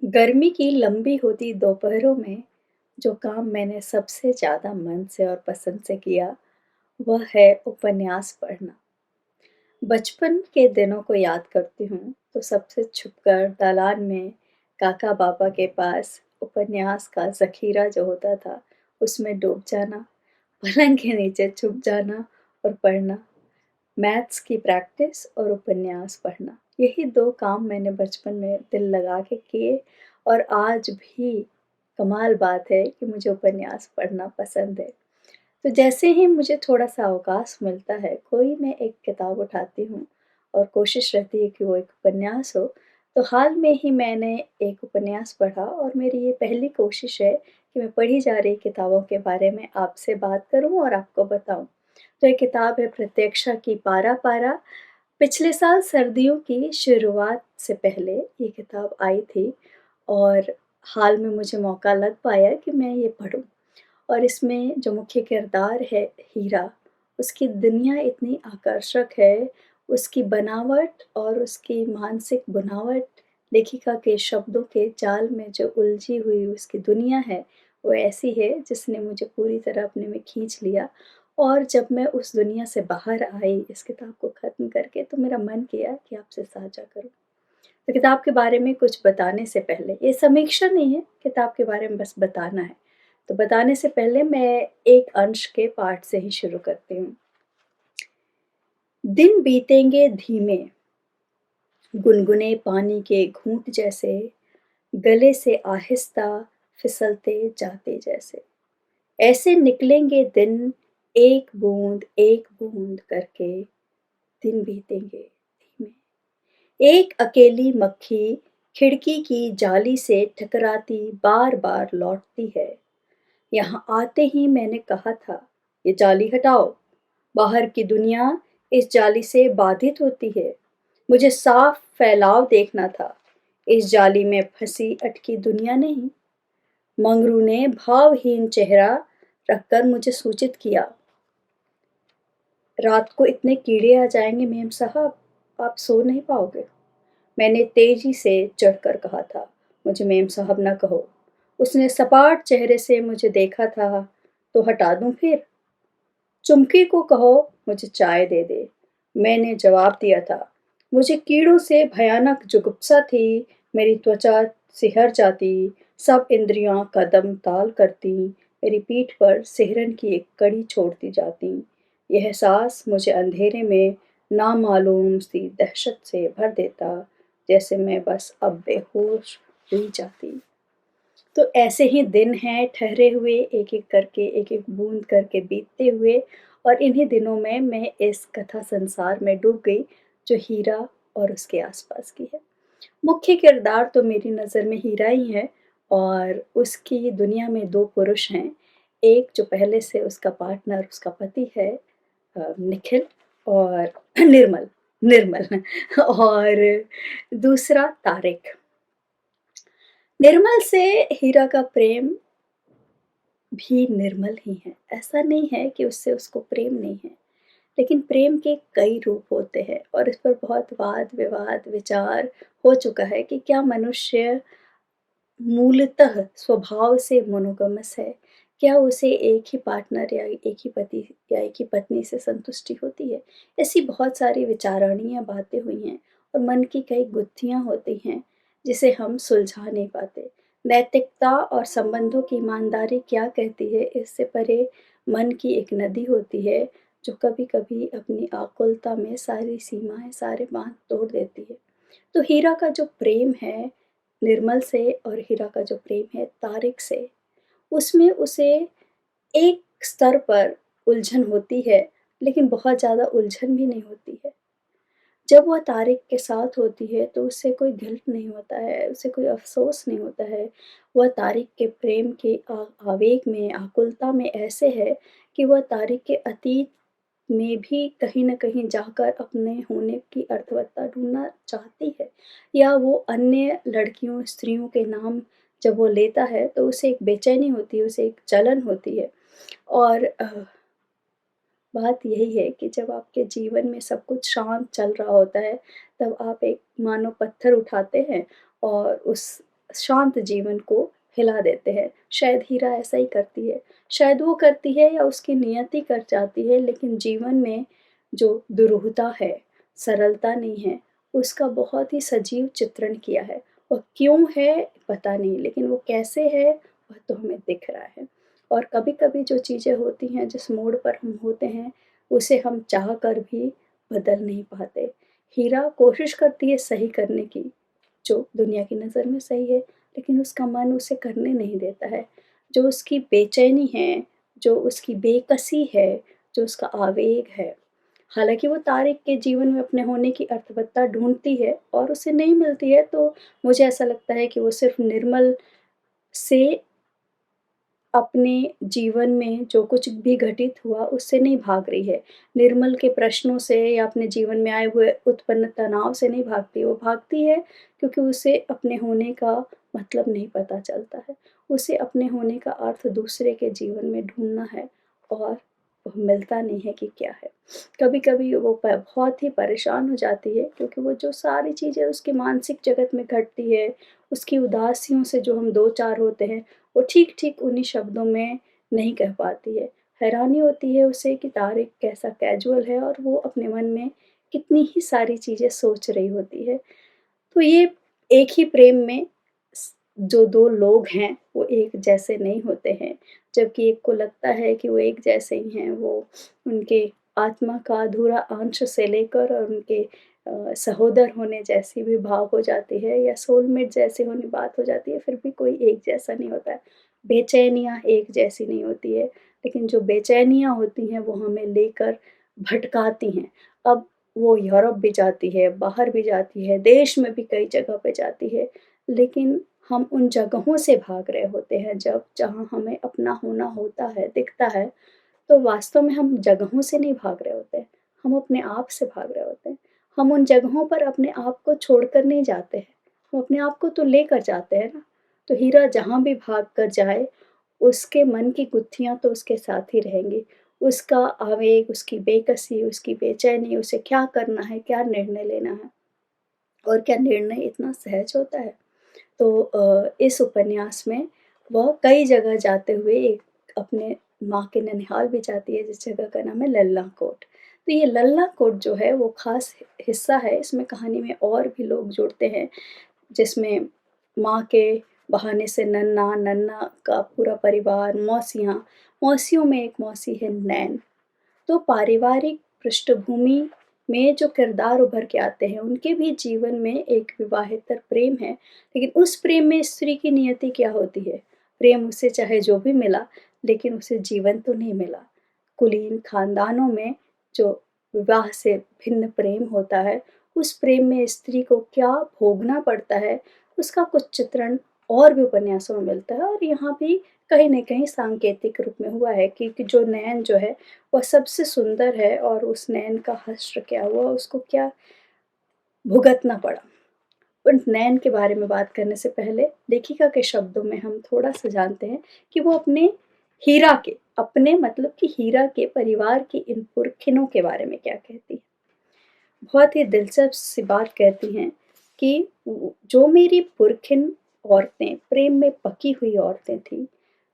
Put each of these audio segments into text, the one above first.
गर्मी की लंबी होती दोपहरों में जो काम मैंने सबसे ज़्यादा मन से और पसंद से किया, वह है उपन्यास पढ़ना। बचपन के दिनों को याद करती हूँ, तो सबसे छुपकर दालान में काका बाबा के पास उपन्यास का ज़ख़ीरा जो होता था, उसमें डूब जाना, पलंग के नीचे छुप जाना और पढ़ना। मैथ्स की प्रैक्टिस और उपन्यास पढ़ना, यही 2 काम मैंने बचपन में दिल लगा के किए और आज भी कमाल बात है कि मुझे उपन्यास पढ़ना पसंद है। तो जैसे ही मुझे थोड़ा-सा अवकाश मिलता है, कोई मैं एक किताब उठाती हूँ और कोशिश रहती है कि वो एक उपन्यास हो। तो हाल में ही मैंने एक उपन्यास पढ़ा और मेरी ये पहली कोशिश है कि मैं पढ़ी जा रही किताबों के बारे में आपसे बात करूँ और आपको बताऊँ। तो ये किताब है प्रत्यक्षा की पारा पारा। पिछले साल सर्दियों की शुरुआत से पहले ये किताब आई थी और हाल में मुझे मौका लग पाया कि मैं ये पढूँ। और इसमें जो मुख्य किरदार है हीरा, उसकी दुनिया इतनी आकर्षक है, उसकी बनावट और उसकी मानसिक बुनावट, लेखिका के शब्दों के जाल में जो उलझी हुई उसकी दुनिया है, वो ऐसी है जिसने मुझे पूरी तरह अपने में खींच लिया। और जब मैं उस दुनिया से बाहर आई इस किताब को ख़त्म करके, तो मेरा मन किया कि आपसे साझा करूँ। तो किताब के बारे में कुछ बताने से पहले, ये समीक्षा नहीं है, किताब के बारे में बस बताना है। तो बताने से पहले मैं एक अंश के पाठ से ही शुरू करती हूँ। दिन बीतेंगे धीमे, गुनगुने पानी के घूंट जैसे, गले से आहिस्ता फिसलते जाते जैसे। ऐसे निकलेंगे दिन एक बूंद करके, दिन बीतेंगे धीमे। एक अकेली मक्खी खिड़की की जाली से टकराती बार-बार लौटती है। यहाँ आते ही मैंने कहा था, ये जाली हटाओ, बाहर की दुनिया इस जाली से बाधित होती है। मुझे साफ फैलाव देखना था, इस जाली में फंसी अटकी दुनिया नहीं। मंगरू ने भावहीन चेहरा रखकर मुझे सूचित किया, रात को इतने कीड़े आ जाएंगे मेम साहब, आप सो नहीं पाओगे। मैंने तेजी से चढ़कर कहा था, मुझे मेम साहब ना कहो। उसने सपाट चेहरे से मुझे देखा था, तो हटा दूं फिर? चुमकी को कहो मुझे चाय दे दे। मैंने जवाब दिया था, मुझे कीड़ों से भयानक जुगुप्सा थी, मेरी त्वचा सिहर जाती, सब इंद्रियां कदम ताल करती, मेरी पीठ पर सिहरन की एक कड़ी छोड़ती जाती। यह सांस मुझे अंधेरे में नामालूम सी दहशत से भर देता, जैसे मैं बस अब बेहोश हुई जाती। तो ऐसे ही दिन हैं ठहरे हुए एक-एक करके, एक-एक बूँद करके बीतते हुए और इन्हीं दिनों में मैं इस कथा संसार में डूब गई, जो हीरा और उसके आस-पास की है। मुख्य किरदार तो मेरी नज़र में हीरा ही है और उसकी दुनिया में 2 पुरुष हैं। एक जो पहले से उसका पार्टनर, उसका पति है निखिल और निर्मल निर्मल और दूसरा तारिक। निर्मल से हीरा का प्रेम भी निर्मल ही है। ऐसा नहीं है कि उससे उसको प्रेम नहीं है, लेकिन प्रेम के कई रूप होते हैं और इस पर बहुत वाद-विवाद, विचार हो चुका है कि क्या मनुष्य मूलतः स्वभाव से मोनोगमस है? क्या उसे एक ही पार्टनर या एक ही पति या एक ही पत्नी से संतुष्टि होती है? ऐसी बहुत सारी विचारणीय बातें हुई हैं और मन की कई गुत्थियाँ होती हैं, जिसे हम सुलझा नहीं पाते। नैतिकता और संबंधों की ईमानदारी क्या कहती है, इससे परे मन की एक नदी होती है, जो कभी-कभी अपनी आकुलता में सारी सीमाएँ, सारे बाँध तोड़ देती है। तो हीरा का जो प्रेम है निर्मल से और हीरा का जो प्रेम है तारिक से, उसमें उसे एक स्तर पर उलझन होती है, लेकिन बहुत ज़्यादा उलझन भी नहीं होती है। जब वह तारिक के साथ होती है तो उसे कोई गिल्ट नहीं होता है, उसे कोई अफ़सोस नहीं होता है। वह तारिक के प्रेम के आवेग में, आकुलता में ऐसे है कि वह तारिक के अतीत में भी कहीं न कहीं जाकर अपने होने की अर्थवत्ता ढूँढना चाहती है या वो अन्य लड़कियों, स्त्रियों के नाम जब वो लेता है तो उसे एक बेचैनी होती है, उसे एक जलन होती है और बात यही है कि जब आपके जीवन में सब कुछ शांत चल रहा होता है, तब आप एक मानो पत्थर उठाते हैं और उस शांत जीवन को हिला देते हैं। शायद हीरा ऐसा ही करती है, शायद वो करती है या उसकी नियति कर जाती है, लेकिन जीवन में जो दुरूहता है, सरलता नहीं है, उसका बहुत ही सजीव चित्रण किया है। वह क्यों है पता नहीं, लेकिन वो कैसे है वह तो हमें दिख रहा है। और कभी-कभी जो चीज़ें होती हैं, जिस मोड़ पर हम होते हैं, उसे हम चाह कर भी बदल नहीं पाते। हीरा कोशिश करती है सही करने की, जो दुनिया की नज़र में सही है, लेकिन उसका मन उसे करने नहीं देता है। जो उसकी बेचैनी है, जो उसकी बेकसी है, जो उसका आवेग है, हालाँकि वो तारिक के जीवन में अपने होने की अर्थवत्ता ढूँढती है और उसे नहीं मिलती है, तो मुझे ऐसा लगता है कि वो सिर्फ़ निर्मल से अपने जीवन में जो कुछ भी घटित हुआ उससे नहीं भाग रही है। निर्मल के प्रश्नों से या अपने जीवन में आए हुए उत्पन्न तनाव से नहीं भागती, वो भागती है क्योंकि उसे अपने होने का मतलब नहीं पता चलता है। उसे अपने होने का अर्थ दूसरे के जीवन में ढूँढना है और वह मिलता नहीं है कि क्या है। कभी-कभी वो बहुत ही परेशान हो जाती है क्योंकि वो जो सारी चीज़ें उसके मानसिक जगत में घटती है, उसकी उदासियों से जो हम 2-4 होते हैं, वो ठीक-ठीक उन्हीं शब्दों में नहीं कह पाती है। हैरानी होती है उसे कि तारिक कैसा कैजुअल है और वो अपने मन में कितनी ही सारी चीज़ें सोच रही होती है। तो ये एक ही प्रेम में जो 2 लोग हैं, वो एक जैसे नहीं होते हैं, जबकि एक को लगता है कि वो एक जैसे ही हैं, वो उनके आत्मा का अधूरा अंश से लेकर और उनके सहोदर होने जैसी भी भाव हो जाती है या सोलमेट जैसे होने बात हो जाती है, फिर भी कोई एक जैसा नहीं होता है। बेचैनियाँ एक जैसी नहीं होती है, लेकिन जो बेचैनियाँ होती हैं, वो हमें लेकर भटकाती हैं। अब वो यूरोप भी जाती है, बाहर भी जाती है, देश में भी कई जगह पे जाती है, लेकिन हम उन जगहों से भाग रहे होते हैं जब जहाँ हमें अपना होना होता है, दिखता है, तो वास्तव में हम जगहों से नहीं भाग रहे होते हैं, हम अपने आप से भाग रहे होते हैं। हम उन जगहों पर अपने आप को छोड़कर नहीं जाते हैं, हम अपने आप को तो लेकर जाते हैं ना। तो हीरा जहाँ भी भाग कर जाए, उसके मन की गुत्थियाँ तो उसके साथ ही रहेंगी। उसका आवेग, उसकी बेकसी, उसकी बेचैनी, उसे क्या करना है, क्या निर्णय लेना है और क्या निर्णय इतना सहज होता है। तो इस उपन्यास में वह कई जगह जाते हुए एक अपने माँ के ननिहाल भी जाती है, जिस जगह का नाम है लल्ला कोट। तो ये लल्ला कोट जो है वो ख़ास हिस्सा है, इसमें कहानी में और भी लोग जुड़ते हैं, जिसमें माँ के बहाने से नन्ना, नन्ना का पूरा परिवार, मौसियाँ, मौसियों में एक मौसी है नैन। तो पारिवारिक पृष्ठभूमि में जो किरदार उभर के आते हैं, उनके भी जीवन में एक विवाहेतर प्रेम है, लेकिन उस प्रेम में स्त्री की नियति क्या होती है? प्रेम उसे चाहे जो भी मिला, लेकिन उसे जीवन तो नहीं मिला। कुलीन खानदानों में जो विवाह से भिन्न प्रेम होता है, उस प्रेम में स्त्री को क्या भोगना पड़ता है, उसका कुछ चित्रण और भी उपन्यासों में मिलता है और यहाँ भी कहीं न कहीं सांकेतिक रूप में हुआ है कि जो नैन जो है, वह सबसे सुंदर है और उस नैन का हश्र क्या हुआ, उसको क्या भुगतना पड़ा। उन नैन के बारे में बात करने से पहले लेखिका के शब्दों में हम थोड़ा-सा जानते हैं कि वो अपने मतलब कि हीरा के परिवार की इन पुरखिनों के बारे में क्या कहती हैं। बहुत ही दिलचस्प सी बात कहती हैं कि जो मेरी पुरखिन औरतें प्रेम में पकी हुई औरतें थीं,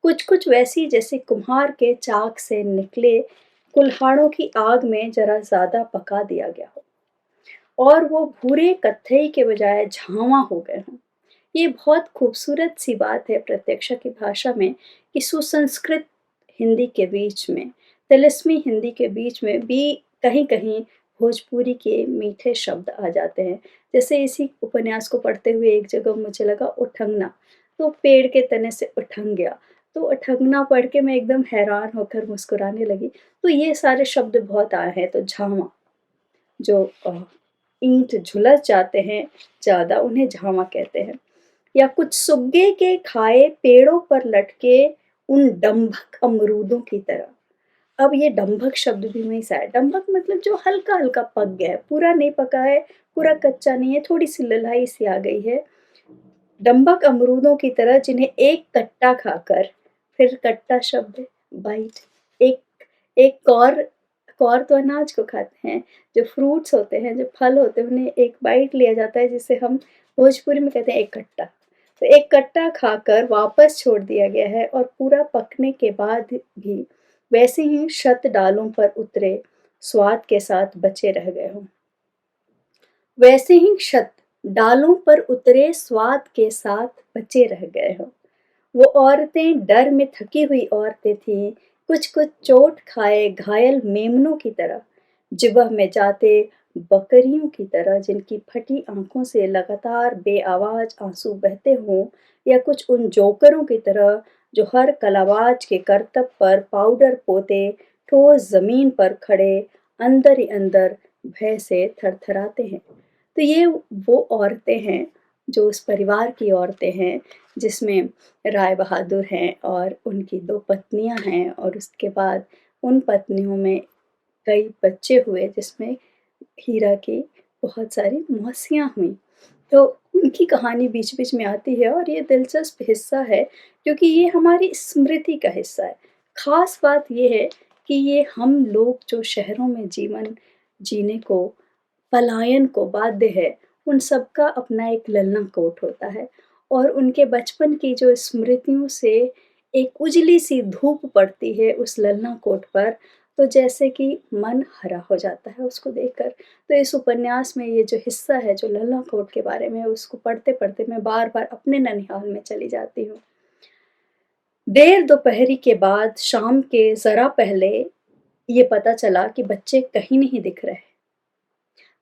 कुछ-कुछ वैसी जैसे कुम्हार के चाक से निकले कुल्हाड़ों की आग में ज़रा ज़्यादा पका दिया गया हो और वो भूरे कत्थई के बजाय झाँवा हो गए हों। ये बहुत खूबसूरत सी बात है प्रत्यक्षा की भाषा में कि सुसंस्कृत हिंदी के बीच में, तिलिस्मी हिंदी के बीच में भी कहीं-कहीं भोजपुरी के मीठे शब्द आ जाते हैं। जैसे इसी उपन्यास को पढ़ते हुए एक जगह मुझे लगा उठंगना, तो पेड़ के तने से उठंग गया। तो उठंगना पढ़ के मैं एकदम हैरान होकर मुस्कुराने लगी। तो ये सारे शब्द बहुत आए हैं, तो झाँवा जो ईंट झुलस जाते हैं ज़्यादा, उन्हें झाँवा कहते हैं। या कुछ सुग्गे के खाए पेड़ों पर लटके उन डंभक अमरूदों की तरह। अब ये डंभक शब्द भी वहीं से आया। डंभक मतलब जो हल्का-हल्का पक गया है, पूरा नहीं पका है, पूरा कच्चा नहीं है, थोड़ी-सी लल्हाई सी आ गई है। डंभक अमरूदों की तरह जिन्हें एक कट्टा खाकर, फिर कट्टा शब्द बाइट, एक एक कौर तो अनाज को खाते हैं, जो फ्रूट्स होते हैं, जो फल होते हैं, उन्हें एक बाइट लिया जाता है जिसे हम भोजपुरी में कहते हैं एक कट्टा। तो एक कट्टा खाकर वापस छोड़ दिया गया है और पूरा पकने के बाद भी वैसे ही शत डालों पर उतरे स्वाद के साथ बचे रह गए हों। वैसे ही शत डालों पर उतरे स्वाद के साथ बचे रह गए हों। वो औरतें डर में थकी हुई औरतें थीं, कुछ-कुछ चोट खाए घायल मेमनों की तरह, जिबह में जाते बकरियों की तरह जिनकी फटी आँखों से लगातार बेआवाज़ आँसू बहते हों, या कुछ उन जोकरों की तरह जो हर कलाबाज के करतब पर पाउडर पोते ठोस ज़मीन पर खड़े अंदर ही अंदर भय से थरथराते हैं। तो ये वो औरतें हैं, जो उस परिवार की औरतें हैं, जिसमें राय बहादुर हैं और उनकी 2 पत्नियाँ हैं और उसके बाद उन पत्नियों में कई बच्चे हुए जिसमें हीरा की बहुत सारी मौसियाँ हुईं। तो उनकी कहानी बीच-बीच में आती है और ये दिलचस्प हिस्सा है क्योंकि ये हमारी स्मृति का हिस्सा है। ख़ास बात ये है कि ये हम लोग जो शहरों में जीवन जीने को पलायन को बाध्य है, उन सबका अपना एक ललना कोट होता है और उनके बचपन की जो स्मृतियों से एक उजली-सी धूप पड़ती है उस ललना कोट पर, तो जैसे कि मन हरा हो जाता है उसको देखकर। तो इस उपन्यास में ये जो हिस्सा है, जो ललना कोट के बारे में, उसको पढ़ते-पढ़ते मैं बार-बार अपने ननिहाल में चली जाती हूँ। देर दोपहरी के बाद शाम के ज़रा पहले ये पता चला कि बच्चे कहीं नहीं दिख रहे।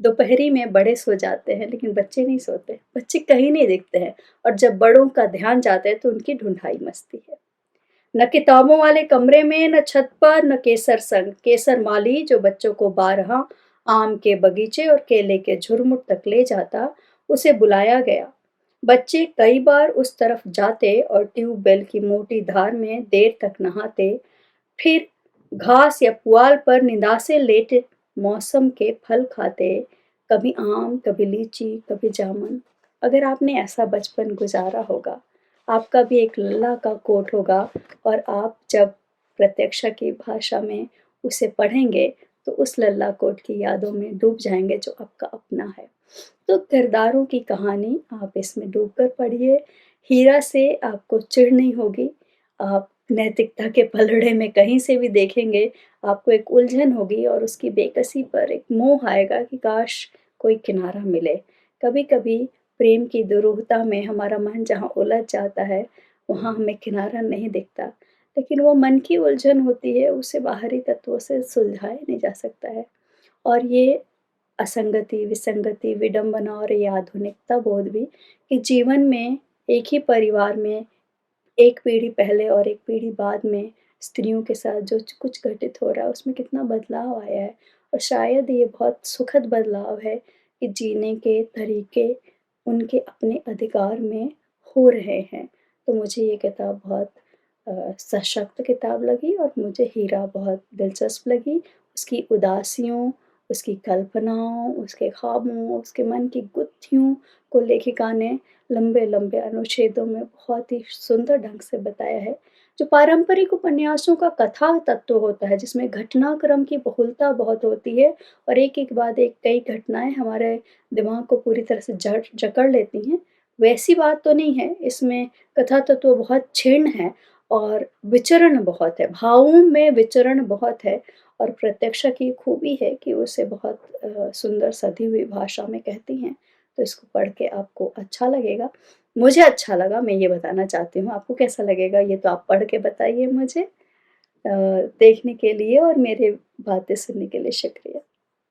दोपहरी में बड़े सो जाते हैं लेकिन बच्चे नहीं सोते, बच्चे कहीं नहीं दिखते हैं और जब बड़ों का ध्यान जाता है तो उनकी ढूंढाई मचती है। न किताबों वाले कमरे में, न छत पर, न केसर संग। केसर माली जो बच्चों को बारहा आम के बगीचे और केले के झुरमुट तक ले जाता, उसे बुलाया गया। बच्चे कई बार उस तरफ जाते और ट्यूबवेल की मोटी धार में देर तक नहाते, फिर घास या पुआल पर निंदासे लेटे मौसम के फल खाते, कभी आम, कभी लीची, कभी जामुन। अगर आपने ऐसा बचपन गुजारा होगा, आपका भी एक लल्ला का कोट होगा और आप जब प्रत्यक्षा की भाषा में उसे पढ़ेंगे, तो उस लल्ला कोट की यादों में डूब जाएँगे जो आपका अपना है। तो किरदारों की कहानी आप इसमें डूबकर पढ़िए, हीरा से आपको चिढ़ नहीं होगी, आप नैतिकता के पलड़े में कहीं से भी देखेंगे, आपको एक उलझन होगी और उसकी बेकसी पर एक मोह आएगा कि काश कोई किनारा मिले। कभी-कभी प्रेम की दुरूहता में हमारा मन जहाँ उलझ जाता है, वहाँ हमें किनारा नहीं दिखता, लेकिन वो मन की उलझन होती है, उसे बाहरी तत्वों से सुलझाया नहीं जा सकता है। और ये असंगति, विसंगति, विडंबना और ये आधुनिकता बोध भी कि जीवन में एक ही परिवार में एक पीढ़ी पहले और एक पीढ़ी बाद में स्त्रियों के साथ जो कुछ घटित हो रहा है, उसमें कितना बदलाव आया है और शायद ये बहुत सुखद बदलाव है कि जीने के तरीके उनके अपने अधिकार में हो रहे हैं। तो मुझे ये किताब बहुत सशक्त किताब लगी और मुझे हीरा बहुत दिलचस्प लगी। उसकी उदासियों, उसकी कल्पनाओं, उसके ख्वाबों, उसके मन की गुत्थियों को लेखिका ने लंबे-लंबे अनुच्छेदों में बहुत ही सुंदर ढंग से बताया है। जो पारंपरिक उपन्यासों का कथा तत्व होता है, जिसमें घटनाक्रम की बहुलता बहुत होती है और एक एक बाद एक कई घटनाएँ हमारे दिमाग को पूरी तरह से जकड़ लेती हैं, वैसी बात तो नहीं है। इसमें कथा तत्व बहुत क्षीण है और विचरण बहुत है, भावों में विचरण बहुत है और प्रत्यक्षा की खूबी है कि उसे बहुत सुंदर सधी हुई भाषा में कहती हैं। तो इसको पढ़ के आपको अच्छा लगेगा। मुझे अच्छा लगा, मैं ये बताना चाहती हूँ, आपको कैसा लगेगा ये तो आप पढ़ के बताइए मुझे। देखने के लिए और मेरे बातें सुनने के लिए शुक्रिया।